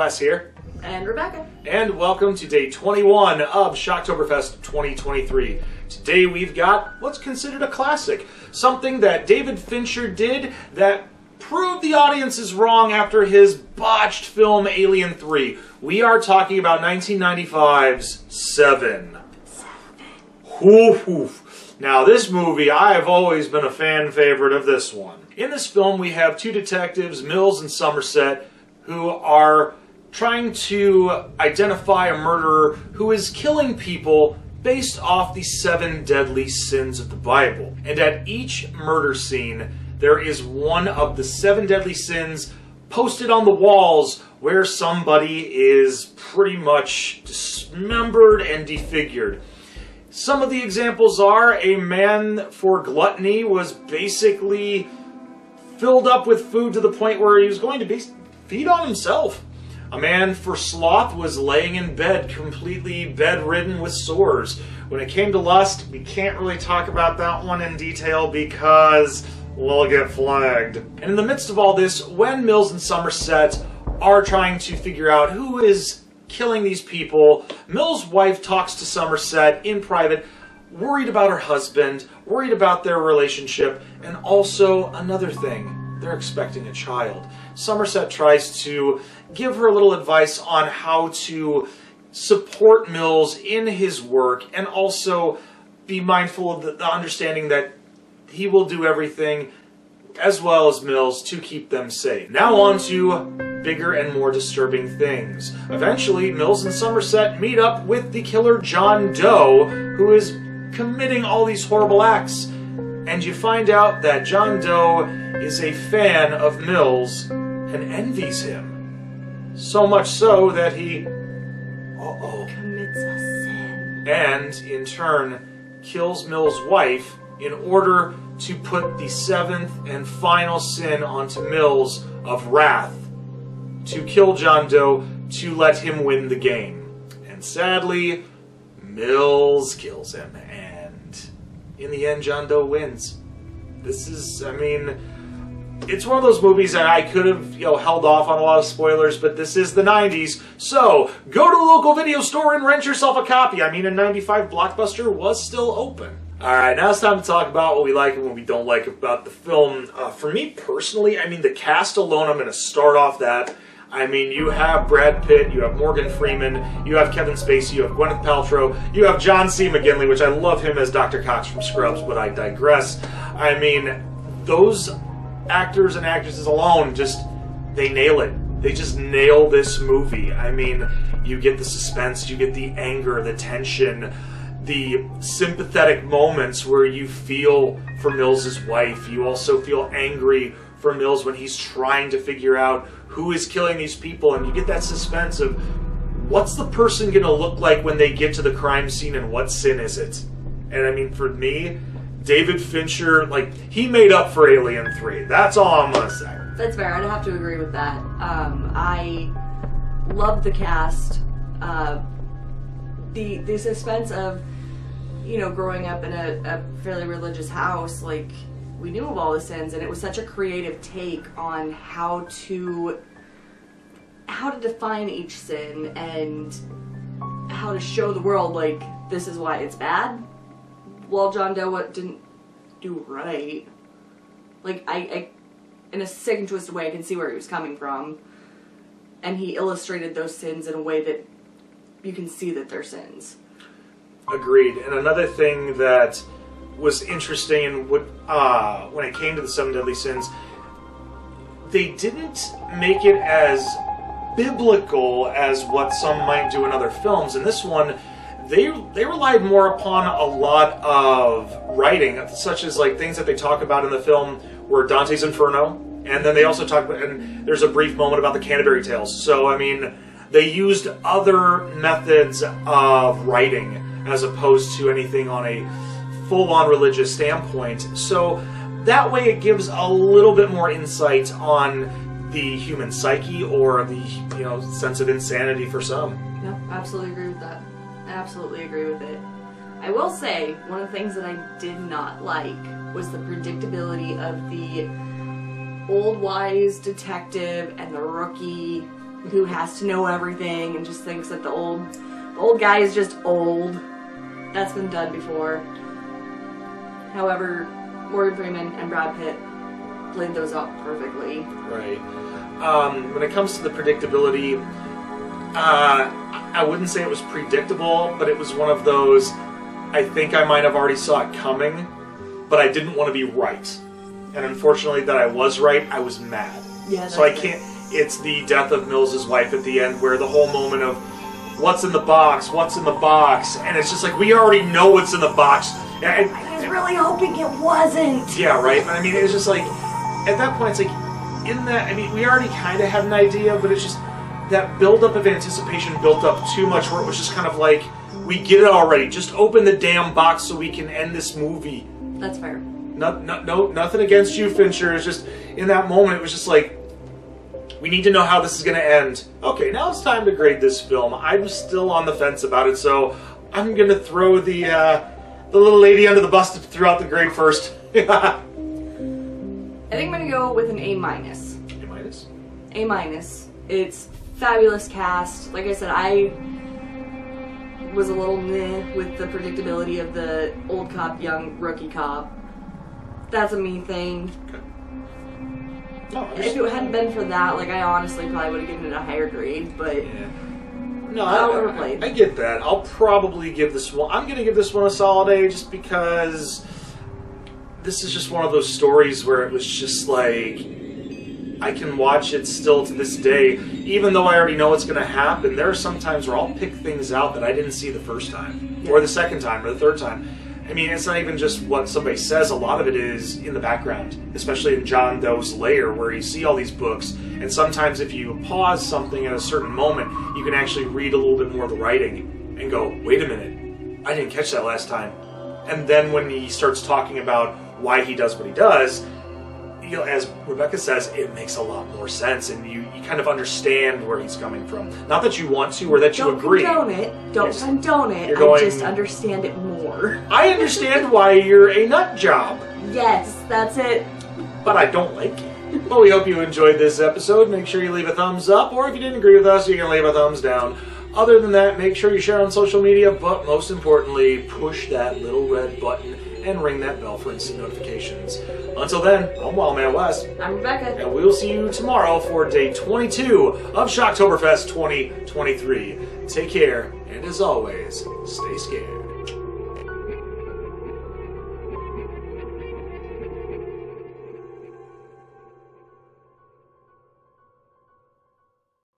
Wes here. And Rebecca. And welcome to day 21 of SHOCKTOBERFEST 2023. Today we've got what's considered a classic. Something that David Fincher did that proved the audiences wrong after his botched film Alien 3. We are talking about 1995's Se7en. Now this movie, I have always been a fan favorite of this one. In this film we have two detectives, Mills and Somerset, who are trying to identify a murderer who is killing people based off the 7 deadly sins of the Bible. And at each murder scene, there is one of the 7 deadly sins posted on the walls where somebody is pretty much dismembered and defigured. Some of the examples are a man for gluttony was basically filled up with food to the point where he was going to feed on himself. A man for sloth was laying in bed, completely bedridden with sores. When it came to lust, we can't really talk about that one in detail because we'll get flagged. And in the midst of all this, when Mills and Somerset are trying to figure out who is killing these people, Mills' wife talks to Somerset in private, worried about her husband, worried about their relationship, and also another thing, they're expecting a child. Somerset tries to give her a little advice on how to support Mills in his work and also be mindful of the understanding that he will do everything, as well as Mills, to keep them safe. Now on to bigger and more disturbing things. Eventually, Mills and Somerset meet up with the killer John Doe, who is committing all these horrible acts. And you find out that John Doe is a fan of Mills and envies him. So much so that he commits a sin. And, in turn, kills Mills' wife in order to put the 7th and final sin onto Mills of wrath. To kill John Doe, to let him win the game. And sadly, Mills kills him. And in the end, John Doe wins. This is, it's one of those movies that I could have, held off on a lot of spoilers, but this is the 90s, so go to the local video store and rent yourself a copy. In 95, Blockbuster was still open. Alright, now it's time to talk about what we like and what we don't like about the film. For me personally, the cast alone, I'm going to start off that. You have Brad Pitt, you have Morgan Freeman, you have Kevin Spacey, you have Gwyneth Paltrow, you have John C. McGinley, which I love him as Dr. Cox from Scrubs, but I digress. Those actors and actresses alone, they nail it. They just nail this movie. You get the suspense, you get the anger, the tension, the sympathetic moments where you feel for Mills' wife. You also feel angry for Mills when he's trying to figure out who is killing these people, and you get that suspense of what's the person going to look like when they get to the crime scene and what sin is it? And for me, David Fincher, he made up for Alien 3. That's all I'm going to say. That's fair. I'd have to agree with that. I love the cast. The suspense of, growing up in a fairly religious house, we knew of all the sins, and it was such a creative take on how to define each sin and how to show the world, this is why it's bad. Well, John Doe didn't do right. I in a sick and twisted way, I can see where he was coming from. And he illustrated those sins in a way that you can see that they're sins. Agreed. And another thing that was interesting in when it came to the 7 deadly sins, they didn't make it as biblical as what some might do in other films. In this one, they relied more upon a lot of writing, such as things that they talk about in the film were Dante's Inferno, and then they also talk about, and there's a brief moment about the Canterbury Tales. So they used other methods of writing as opposed to anything on a full-on religious standpoint. So that way it gives a little bit more insight on the human psyche or the sense of insanity for some. No, absolutely agree with that. I absolutely agree with it. I will say, one of the things that I did not like was the predictability of the old wise detective and the rookie who has to know everything and just thinks that the old guy is just old. That's been done before. However, Morgan Freeman and Brad Pitt played those up perfectly. Right. When it comes to the predictability, I wouldn't say it was predictable, but it was one of those, I think I might have already saw it coming, but I didn't want to be right. And unfortunately that I was right, I was mad. Yeah, so I can't, it's the death of Mills' wife at the end, where the whole moment of, what's in the box, and it's just like, we already know what's in the box. I was really hoping it wasn't. Yeah, right? I mean, it's just like, at that point, it's like, in that, I mean, we already kind of had an idea, but it's just, that buildup of anticipation built up too much, where it was just kind of like, we get it already, just open the damn box so we can end this movie. That's fair. No, nothing against you, Fincher. It's just, in that moment, it was just like, we need to know how this is going to end. Okay, now it's time to grade this film. I'm still on the fence about it, so I'm going to throw the little lady under the bus throughout the grade first. I think I'm going to go with an A-. A-. It's fabulous cast. Like I said, I was a little meh with the predictability of the old cop, young rookie cop. That's a me thing. Okay. If it hadn't been for that, like, I honestly probably would have given it a higher grade, but yeah. No, I I get that. I'll probably give this one, I'm going to give this one a solid A, just because this is just one of those stories where it was just like, I can watch it still to this day, even though I already know what's going to happen. There are some times where I'll pick things out that I didn't see the first time, or the second time, or the third time. I mean, it's not even just what somebody says. A lot of it is in the background, especially in John Doe's lair, where you see all these books. And sometimes if you pause something at a certain moment, you can actually read a little bit more of the writing and go, wait a minute, I didn't catch that last time. And then when he starts talking about why he does what he does, you know, as Rebecca says, it makes a lot more sense, and you kind of understand where he's coming from. Not that you want to, or that you agree. Don't condone it. Going, I just understand it more. I understand why you're a nut job. Yes, that's it. But I don't like it. Well, we hope you enjoyed this episode. Make sure you leave a thumbs up, or if you didn't agree with us, you can leave a thumbs down. Other than that, make sure you share on social media, but most importantly, push that little red button and ring that bell for instant notifications. Until then, I'm Wildman West. I'm Rebecca. And we'll see you tomorrow for day 22 of Shocktoberfest 2023. Take care, and as always, stay scared.